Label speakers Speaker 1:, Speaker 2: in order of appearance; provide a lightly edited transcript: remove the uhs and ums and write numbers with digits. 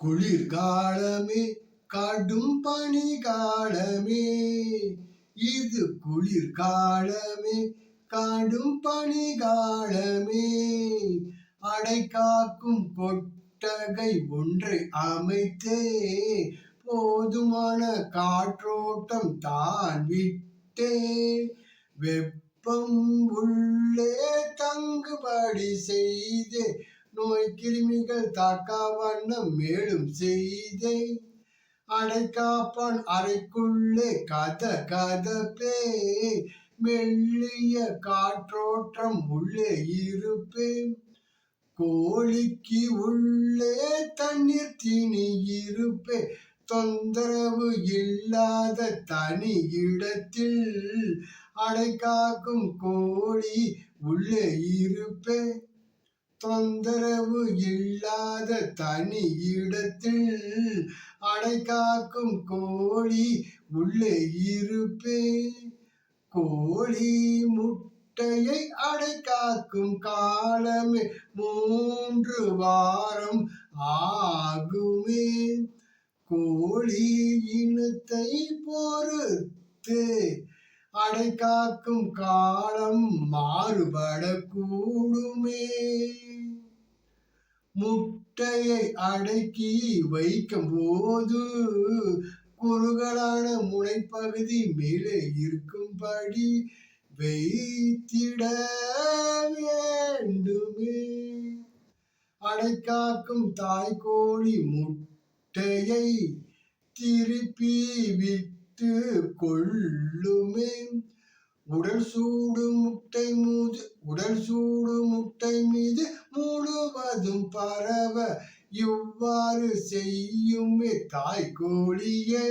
Speaker 1: குளிர்காலமே கடும் பனி காலமே, இது குளிர்காலமே கடும் பனி காலமே. அடைகாக்கும் கொட்டகை ஒன்றை அமைத்தே, போதுமான காற்றோட்டம் தான் விட்டே, வெப்பம் உள்ளே தங்குபடி செய்தே, நோய் கிருமிகள் தாக்கா வண்ணம் மேலும் செய்தே. அடைக்காப்பான் அறைக்குள்ளே கதகதப்பே, மெல்லிய காற்றோட்டம் உள்ளே இருப்பேன். கோழிக்கு உள்ளே தண்ணீர் தீனி இருப்பே, தொந்தரவு இல்லாத தனி இடத்தில் அடைகாக்கும் கோழி உள்ளே இருப்பே. தொந்தரவு இல்லாத தனி இடத்தில் அடைகாக்கும் கோழி உள்ளே இருப்பே. கோழி முட்டையை அடைகாக்கும் காலமே 3 வாரம் ஆகுமே. கோழி இனத்தை பொறுத்து அடைகாக்கும் காலம் மாறுபடக்கூடுமே. முட்டையை அடக்கி வைக்கும் போது குறுகலான முனைப்பகுதி மேலே இருக்கும்படி வைத்திட வேண்டுமே. அடைகாக்கும் தாய்கோழி முட்டையை திருப்பி விட்டு கொள்ளுமே. உடல் சூடு முட்டை மீது முழுவதும் பரவ இவ்வாறு செய்யுமே தாய்கோழியே.